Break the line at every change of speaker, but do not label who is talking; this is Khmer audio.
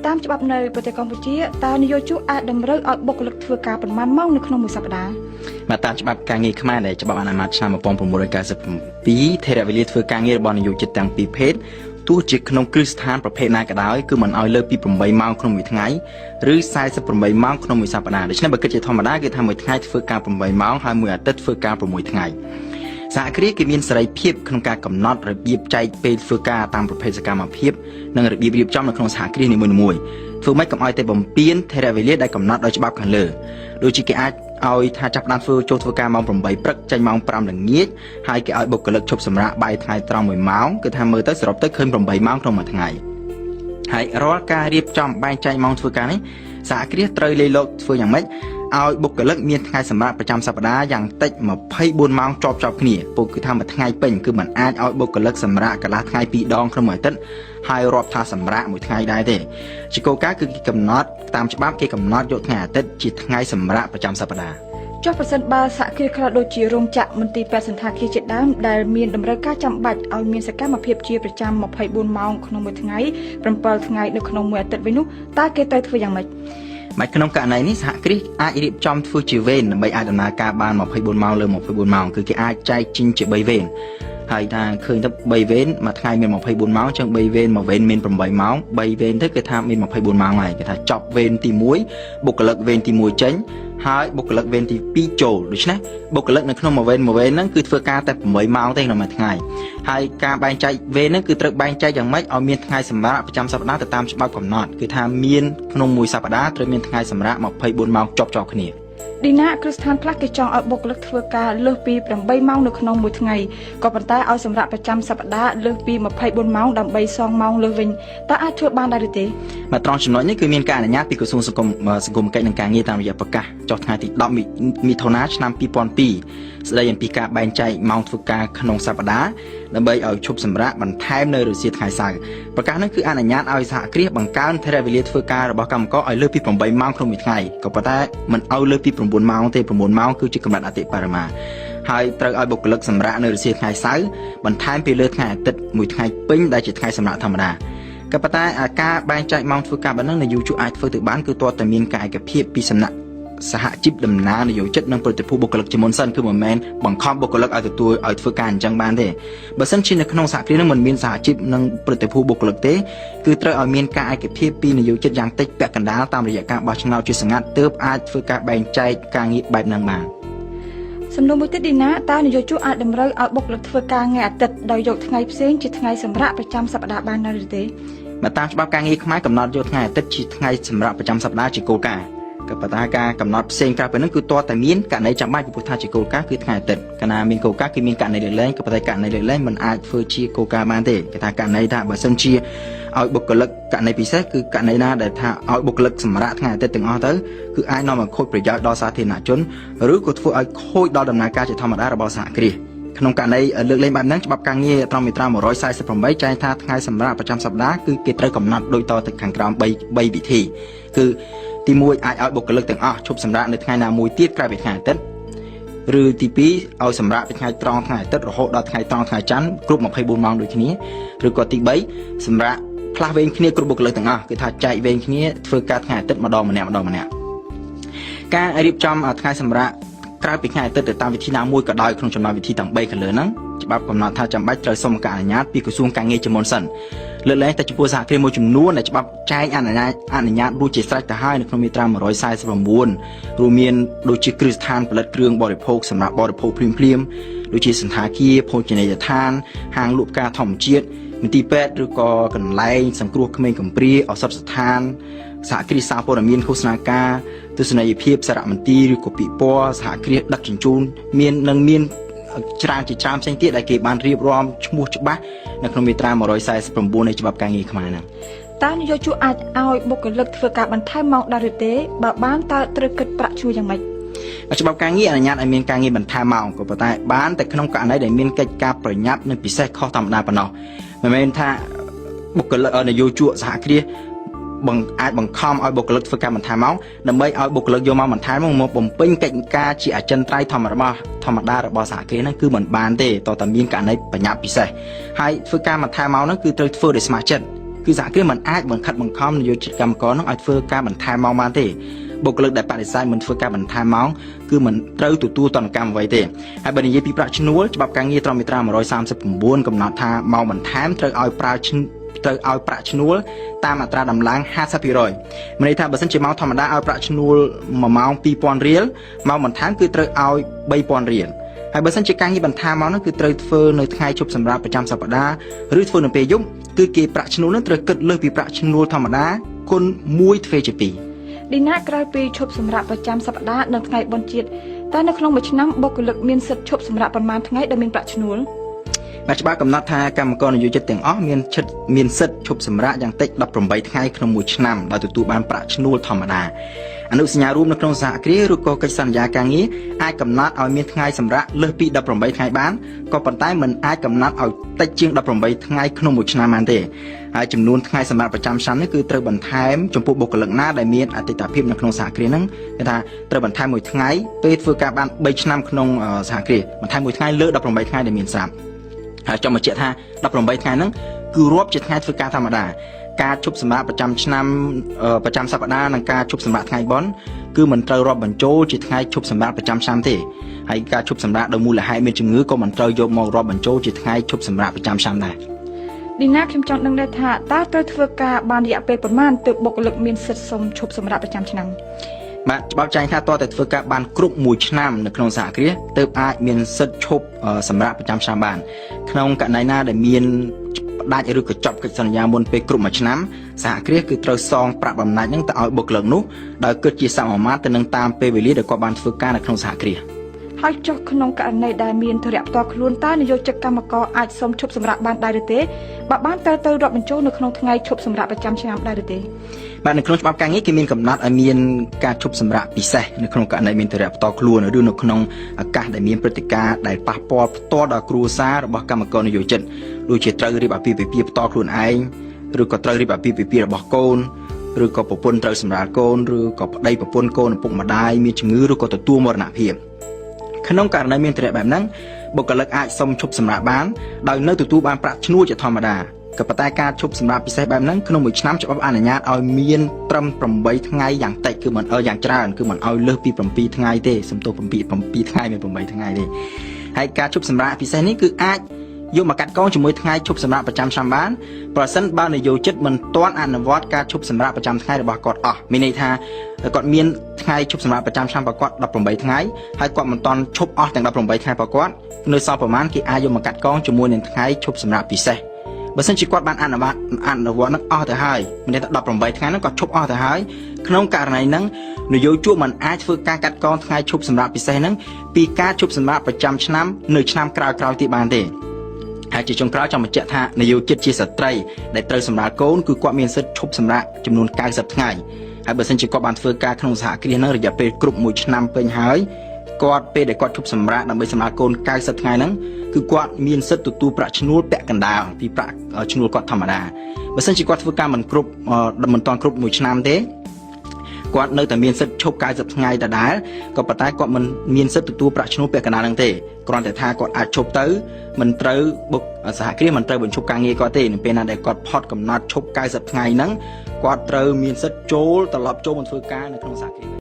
តាមច្បាប់នៅប្រទេសកម្ពុជាតើនយោជកអាចតម្រូវឲ្យបុគ្គលិកធ្វើការប៉ុន្មានម៉ោងនៅក្នុងមួយសប្តាហ៍ម
កតាមច្បាប់ការងារខ្មែរដែលច្បាប់អនុម័តឆ្នាំ1997ថេរវេលាធ្វើការងាររបស់នយោជិតទាំងពីរភេទទោះជាក្នុងគ្រឹះស្ថានប្រភេទណាក៏ដោយគឺមិនឲ្យលើសពី8ម៉ោងក្នុងមួយថ្ងៃឬ48ម៉ោងក្នុងមួយសប្តាហ៍ដូច្នេះបើគិតជាធម្មតាគឺថាមួយថ្ងៃធ្វើការ8ម៉ោងហើយមួយអាទិត្យធ្វើការ6ថ្ងៃសហគ្រាសគេមានសេរីភាពក្នុងការកំណត់របៀបចែកពេលធ្វើការតាមប្រភេទសកម្មភាពនិងរបៀបរៀបចំនៅក្នុងសហគ្រាសនីមួយៗធ្វើម៉េចកុំឲ្យតែបំពានថេរវេលាដែលកំណត់ដោយច្បាប់ខាងលើដូចជាគេអាចឲ្យថាចាប់ផ្ដើមធ្វើការម៉ោង8ព្រឹកចេញម៉ោង5ល្ងាចហើយគេឲ្យបុគ្គលិកឈប់សម្រាកបាយថ្ងៃត្រង់1ម៉ោងគឺថាមើលទៅសរុបទៅឃើញ8ម៉ោងក្នុងមួយថ្ងៃហើយរាល់ការរៀបចំបែងចែកម៉ោងធ្វើការនេះសហគ្រាសត្រូវលេខលោកធ្វើយ៉ាងម៉េចឲ្យបុគ្គលិកមានថ្ងៃសម្រាប់ប្រចាំសប្តាហ៍យ៉ាងតិច24ម៉ោងជាប់គ្នាពុកគឺថាមួយថ្ងៃពេញគឺមិនអាចឲ្យបុគ្គលិកសម្រាប់កន្លះថ្ងៃ2ដងក្នុងមួយអាទិត្យហើយរាប់ថាសម្រាប់មួយថ្ងៃដែរទេជាគោលការណ៍គឺគេកំណត់តាមច្បាប់គេកំណត់យកថ្ងៃអាទិត្យជាថ្ងៃសម្រាប់ប្រចាំសប្តាហ៍ច
ុះប្រសិនបើសហគ្រាសខ្លះដូចជារោងចក្រមន្ទីរពេទ្យសន្តាគារជាដើមដែលមានតម្រូវការចាំបាច់ឲ្យមានសកម្មភាពជាប្រចាំ24ម៉ោងក្នុងមួយថ្ងៃ7ថ្ងៃនៅក្នុងមួយអាទិត្យវិញនោះតើគេត្រូវធ្វើយ៉ាងម៉េច
មកក្នុងករណីនេះសហគ្រាសអាចរៀបចំធ្វើជាវេនដើម្បីអាចដំណើរការបាន24ម៉ោងលើ24ម៉ោងគឺគេអាចចែកចេញជា3វេនហើយថាឃើញទៅ3វេនមួយថ្ងៃមាន24ម៉ោងចឹង3វេនមួយវេនមាន8ម៉ោង3វេនទៅគេថាមាន24ម៉ោងហើយគេថាចប់វេនទី1បុគ្គលិកវេនទី1ចេញហើយបុគ្គលិកវេនទី2ចូលដូច្នេះបុគ្គលិកនៅក្នុងមួយវេនហ្នឹងគឺធ្វើការតែ8ម៉ោងទេក្នុងមួយថ្ងៃហើយការបែងចែកវេនហ្នឹងគឺត្រូវបែងចែកយ៉ាងម៉េចឲ្យមានថ្ងៃសម្រាប់ប្រចាំសប្តាហ៍ទៅតាមច្បាប់កំណត់គឺថាមានក្នុងមួយសប្តាហ៍ត្រូវមានថ្ងៃសម្រាប់24ម៉ោងជាប់គ្នា
ឌីណាគ្រឹះស្ថានខ្លះគេចង់ឲ្យបុគ្គលិកធ្វើការលើសពី8ម៉ោងនៅក្នុងមួយថ្ងៃក៏ប៉ុន្តែឲ្យសម្រាប់ប្រចាំសប្តាហ៍លើសពី24ម៉ោងដើម្បីសងម៉ោងលើសវិញតើអាចធ្វើបានដែរឬទេ
មកត្រង់ចំណុចនេះគឺមានការអនុញ្ញាតពីក្រសួងសង្គមកិច្ចនិងការងារតាមរយៈប្រកាសចុះថ្ងៃទី10មិថុនាឆ្នាំ2002ស្តីអំពីការបែងចែកម៉ោងធ្វើការក្នុងសប្តាហ៍ដើម្បីឲ្យឈប់សម្រាកបន្ថែមនៅរសៀលថ្ងៃសៅរ៍ប្រកាសនេះគឺអនុញ្ញាតឲ្យសហគ្រាសបង្កើនថេរវេលាធ្វើការរបស់កម្មករឲ្យលើសពី8ម៉ោងក្នុងមួយថ្ងៃក៏ប៉ុន្តែមិនឲ្យលើសពី9ម៉ោងទេ9ម៉ោងគឺជាកម្រិតអតិបរមាហើយត្រូវឲ្យបុគ្គលិកសម្រាកនៅរសៀលថ្ងៃសៅរ៍បន្ថែមពីលើថ្ងៃអាទិត្យមួយថ្ងៃពេញដែលជាថ្ងៃសម្រាកធម្មតាក៏ប៉ុន្តែការបែងចែកម៉ោងធ្វើការបែបហ្នឹងនយោជកអាចធ្វើទៅបានគឺទាល់តែមានការឯកភាពពីសំណាក់សហជីពដំណើរនយោជិតនិងប្រតិភូបុគ្គលិកជាមុនសិនគឺមិនមែនបង្ខំបុគ្គលិកឲ្យទទួលឲ្យធ្វើការអញ្ចឹងបានទេបើសិនជានៅក្នុងសហគ្រាសនឹងមិនមានសហជីពនិងប្រតិភូបុគ្គលិកទេគឺត្រូវឲ្យមានការឯកភាពពីនយោជិតយ៉ាងតិចពាក់កណ្ដាលតាមរយៈការបោះឆ្នោតជាសង្ងាត់ទើបអាចធ្វើការបែងចែកការងារបែបហ្នឹងបានស
ំណួរមួយទៀតឌីណាតើនយោជកអាចតម្រូវឲ្យបុគ្គលិកធ្វើការថ្ងៃអាទិត្យដោយយកថ្ងៃផ្សេងជាថ្ងៃសម្រាប់ប្រចាំសប្តាហ៍បានដែរឬទេ
មកតាមច្បាប់ការងារខ្មែរកំណត់យកថ្ងៃអាទិត្យជាថ្ងៃសម្រាប់ប្រចាំសប្តាហ៍ជាគោលការណ៍ក៏ប៉ុន្តែការកំណត់ផ្សេងក្រៅពីនោះគឺទាល់តែមានករណីចាំបាច់ពីព្រោះថាជាគោលការណ៍គឺថ្ងៃអាទិត្យកាលណាមានគោលការណ៍គឺមានករណីលើកលែងក៏ប៉ុន្តែករណីលើកលែងមិនអាចធ្វើជាគោលការណ៍បានទេគេថាករណីថាបើសិនជាឲ្យបុគ្គលិកករណីពិសេសគឺករណីណាដែលថាឲ្យបុគ្គលិកសម្រាប់ថ្ងៃអាទិត្យទាំងអស់ទៅគឺអាចនាំមកខូចប្រយោជន៍ដល់សាធារណជនឬក៏ធ្វើឲ្យខូចដល់ដំណើរការជាធម្មតារបស់សហគ្រាសក្នុងករណីលើកលែងបែបហ្នឹងច្បាប់ការងារត្រង់មាត្រា148ចែងថាថ្ងៃសម្រាប់ប្រចាំសប្តាហ៍គឺគេត្រូវកំណត់ដូចតទៅខាងក្រោម3វិធីគឺទី1អាចឲ្យបុគ្គលិកទាំងអស់ឈប់សម្រាកនៅថ្ងៃណាមួយទៀតក្រៅពីថ្ងៃអាទិត្យឬទី2ឲ្យសម្រាកពីថ្ងៃត្រង់ថ្ងៃអាទិត្យរហូតដល់ថ្ងៃត្រង់ថ្ងៃច័ន្ទគ្រប់24ម៉ោងដូចគ្នាឬក៏ទី3សម្រាកផ្លាស់វេនគ្នាគ្រប់បុគ្គលិកទាំងអស់គឺថាចែកវេនគ្នាធ្វើការថ្ងៃអាទិត្យម្ដងម្នាក់ការរៀបចំថ្ងៃសម្រាកក្រៅពីថ្ងៃអាទិត្យទៅតាមវិធីណាមួយក៏ដោយក្នុងចំណោមវិធីទាំង3ខាងលើហ្នឹងច្បាប់កំណត់ថាចាំបាច់ត្រូវសុំការអនុញ្ញាតពីក្រសួងការងារជាមុនសិនលើកលែងតែចំពោះសហគ្រាសមួយចំនួនដែលច្បាប់ចែងអនុញ្ញាតរួចជាស្រេចទៅហើយនៅក្នុងមាត្រា149រួមមានដូចជាគ្រឹះស្ថានផលិតគ្រឿងបរិភោគសម្រាប់បរិភោគភ្លាមដូចជាសន្តាគារភោជនីយដ្ឋានហាងលក់ផ្កាធម្មជាតិមន្ទីរពេទ្យឬក៏កន្លែងសង្គ្រោះក្មេងកំព្រាឱសថស្ថានសហគ្រាសសារព័ត៌មានឃោសនាការទស្សនីយភាពសារមន្ទីរឬក៏ពិព័រណ៍សហគ្រាសដឹកជញ្ជូនមានច្រើនជាច្រើនផ្សេងទៀតដែលគេបានរៀបរាប់ឈ្មោះច្បាស់នៅក្នុងមាត្រា149នៃច្បាប់ការងារខ្មែរហ្នឹង
តើនយោជកអាចឲ្យបុគ្គលិកធ្វើការបន្ថែមម៉ោងដែរឬទេបើបានតើត្រូវគិតប្រាក់ឈ្នួលយ៉ាងម៉េច
ច្បាប់ការងារអនុញ្ញាតឲ្យមានការងារបន្ថែមម៉ោងក៏ប៉ុន្តែបានតែក្នុងករណីដែលមានកិច្ចការប្រញាប់និងពិសេសខុសធម្មតាប៉ុណ្ណោះមិនមែនថាបុគ្គលិកនយោជកសហគ្រាសអាចបង្ខំឲ្យបុគ្គលិកធ្វើការបន្ថែមម៉ោងដើម្បីឲ្យបុគ្គលិកយកម៉ោងបន្ថែមមកបំពេញកិច្ចការជាអចិន្ត្រៃយ៍ធម្មតារបស់សហគ្រាសហ្នឹងគឺមិនបានទេតើតើមានករណីបញ្ញត្តិពិសេសហើយធ្វើការបន្ថែមម៉ោងហ្នឹងគឺត្រូវធ្វើដោយស្ម័គ្រចិត្ត គឺសហគ្រាសមិនអាចបង្ខិតបង្ខំនយោជិតកម្មករនឹងឲ្យធ្វើការបន្ថែមម៉ោងបានទេបុគ្គលិកដែលបដិសេធមិនធ្វើការបន្ថែមម៉ោងគឺមិនត្រូវទទួលទណ្ឌកម្មអ្វីទេហើយបើនិយាយពីប្រាក់ឈ្នួលច្បាប់ការងារត្រឹមមាត្រា139កំណត់ថាម៉ោងបន្ថែមត្រូវឲ្យប្រាក់ឈ្នួលតាមអត្រាដំឡើង 50% មានន័យថាបើសិនជាម៉ោងធម្មតាឲ្យប្រាក់ឈ្នួល1ម៉ោង 2000 រៀលម៉ោងបន្ថែមគឺត្រូវឲ្យ 3000 រៀលហើយបើសិនជាការងារបន្ថែមមកនោះគឺត្រូវធ្វើនៅថ្ងៃជប់សម្រាប់ប្រចាំសប្តាហ៍ឬធ្វើនៅពេលយប់គឺគេប្រាក់ឈ្នួលនោះត្រូវគិតលើសពីប្រាក់ឈ្នួលធម្មតាគុណ1ទ្វេជា2
ឌីណាក្រោយពីឈប់សម្រាកប្រចាំសប្តាហ៍និងថ្ងៃបុណ្យជាតិតែនៅក្នុងមួយឆ្នាំបុគ្គលិកមានសិទ្ធិឈប់សម្រាកប្រមាណថ្ងៃដែលមានប្រាក់ឈ្នួល
បាទច្បាប់កំណត់ថាកម្មករនយោជិតទាំងអស់មានសិទ្ធិឈប់សម្រាកយ៉ាងតិច18ថ្ងៃក្នុងមួយឆ្នាំដោយទទួលបានប្រាក់ឈ្នួលធម្មតាអនុសញ្ញារួមនៅក្នុងសហគ្រាសឬក៏កិច្ចសន្យាការងារអាចកំណត់ឲ្យមានថ្ងៃសម្រាកលើសពី18ថ្ងៃបានក៏ប៉ុន្តែមិនអាចកំណត់ឲ្យតិចជាង18ថ្ងៃក្នុងមួយឆ្នាំបានទេហើយចំនួនថ្ងៃសម្រាប់ប្រចាំឆ្នាំនេះគឺត្រូវបន្ថែមចំពោះបុគ្គលិកណាដែលមានអតិថិភាពនៅក្នុងសហគ្រាសហ្នឹងគេថាត្រូវបន្ថែមមួយថ្ងៃពេលធ្វើការបាន3ឆ្នាំក្នុងសហគ្រាសបន្ថែមមួយថ្ងៃលើ18ថ្ងៃដែលមានស្រាប់ហើយចង់បញ្ជាក់ថា18ថ្ងៃហ្នឹងគឺរាប់ជាថ្ងៃធ្វើការធម្មតាការឈប់សម្រាកប្រចាំឆ្នាំប្រចាំសប្តាហ៍និងការឈប់សម្រាកថ្ងៃបុណ្យគឺមិនត្រូវរាប់បញ្ចូលជាថ្ងៃឈប់សម្រាកប្រចាំឆ្នាំទេហើយការឈប់សម្រាកដោយមូលហេតុមានជំងឺក៏មិនត្រូវយកមករាប់បញ្ចូលជាថ្ងៃឈប់សម្រាកប្រចាំឆ្នាំដែរ
ឌីណាខ្ញុំចង់ដឹងដែរថាតើត្រូវធ្វើការបានរយៈពេលប្រមាណទើបបុគ្គលិកមានសិទ្ធិសុំឈប់សម្រាកប្រចាំឆ្នាំ
បាទច្បាប់ចែងថាតើតែធ្វើការបានគ្រប់1ឆ្នាំនៅក្នុងសហគ្រាសទើបអាចមានសិទ្ធិឈប់សម្រាកប្រចាំឆ្នាំបានក្នុងករណីណាដែលមានផ្ដាច់ឬក៏ចប់កិច្ចសន្យាមុនពេលគ្រប់មួយឆ្នាំសហគ្រាសគឺត្រូវសងប្រាក់បំណាច់ហ្នឹងទៅឲ្យបុគ្គលិកនោះដោយគិតជាសមាមាត្រទៅនឹងតាមពេលវេលាដែលគាត់បានធ្វើការនៅក្នុងសហគ្រាស
ហើយចុះក្នុងករណីដែលមានធរៈផ្ទាល់ខ្លួនតើនយោជិតកម្មករអាចសុំឈប់សម្រាកបានដែរឬទេបើបានទៅរាប់បញ្ចូលនៅក្នុងថ្ងៃឈប់សម្រាកប្រចាំឆ្នាំដែរឬទេ
បាទនៅក្នុងច្បាប់ការងារគេមានកំណត់ឲ្យមានការឈប់សម្រាកពិសេសនៅក្នុងករណីមានធរៈផ្ទាល់ខ្លួនឬនៅក្នុងឱកាសដែលមានព្រឹត្តិការណ៍ដែលប៉ះពាល់ផ្ទាល់ដល់គ្រួសាររបស់កម្មករនយោជិតដូចជាត្រូវរៀបអាពាហ៍ពិពាហ៍ផ្ទាល់ខ្លួនឯងឬក៏ត្រូវរៀបអាពាហ៍ពិពាហ៍របស់កូនឬក៏ប្រពន្ធត្រូវសម្រាលកូនឬក៏ប្តីប្រពន្ធកូនឪពុកម្ដាយមានជំងឺឬក៏ទទួលមរណភាពក្នុងករណីមានធរៈបែបហ្នឹងបុគ្គលិកអាចសុំឈប់សម្រាកបានដោយនៅទទួលបានប្រាក់ឈ្នួលជាធម្មតាក៏ប៉ុន្តែការឈប់សម្រាកពិសេសបែបហ្នឹងក្នុងមួយឆ្នាំច្បាប់អនុញ្ញាតឲ្យមានត្រឹម8ថ្ងៃយ៉ាងតិចគឺមិនយ៉ាងច្រើនគឺមិនឲ្យលើសពី7ថ្ងៃទេសំទោស7ថ្ងៃមាន8ថ្ងៃទេហើយការឈប់សម្រាកពិសេសនេះគឺអាចយកមកកាត់កងជាមួយថ្ងៃឈប់សម្រាកប្រចាំឆ្នាំបានប្រសិនបើនយោជិតមិនទាន់អនុវត្តការឈប់សម្រាកប្រចាំថ្ងៃរបស់គាត់អស់មានន័យថាគាត់មានថ្ងៃឈប់សម្រាកប្រចាំឆ្នាំរបស់គាត់18ថ្ងៃហើយគាត់មិនទាន់ឈប់អស់ទាំង18ថ្ងៃរបស់គាត់នៅសល់ប្រមាណគេអាចយកមកកាត់កងជាមួយនឹងថ្ងៃឈប់សម្រាកពិសេសបើសិនជាគាត់បានអនុវត្តនឹងអស់ទៅហើយមានន័យថា18ថ្ងៃហ្នឹងគាត់ឈប់អស់ទៅហើយក្នុងករណីហ្នឹងនយោជកមិនអាចធ្វើការកាត់កងថ្ងៃឈប់សម្រាកពិសេសហ្នឹងពីការឈប់សម្រាកប្រចាំឆ្នាំនៅឆ្នាំក្រោយៗទៀតបានទេហើយជាចុងក្រោយចង់បញ្ជាក់ថានយោជិតជាស្ត្រីដែលត្រូវសម្រាលកូនគឺគាត់មានសិទ្ធិឈប់សម្រាកចំនួន90ថ្ងៃហើយបើសិនជាគាត់បានធ្វើការក្នុងសហគ្រាសហ្នឹងរយៈពេលគ្រប់1ឆ្នាំពេញហើយគាត់ពេលដែលគាត់ឈប់សម្រាកដើម្បីសម្រាលកូន90ថ្ងៃហ្នឹងគឺគាត់មានសិទ្ធិទទួលប្រាក់ឈ្នួលពាក់កណ្ដាលពីប្រាក់ឈ្នួលគាត់ធម្មតាបើសិនជាគាត់ធ្វើការមិនទាន់គ្រប់1ឆ្នាំទេគាត់នៅតែមានសិទ្ធិឈប់90ថ្ងៃដដែលក៏ប៉ុន្តែគាត់មិនមានសិទ្ធិទទួលប្រាក់ឈ្នួលពាក់កណ្ដាលហ្នឹងទេគ្រាន់តែថាគាត់អាចឈប់ទៅមិនត្រូវបុកសហគ្រាសមិនត្រូវបញ្ឈប់ការងារគាត់ទេនៅពេលណាដែលគាត់ផុតកំណត់ឈប់90ថ្ងៃហ្នឹងគាត់ត្រូវមានសិទ្ធិត្រឡប់ចូលមកធ្វើការនៅក្នុងសហគ្រាស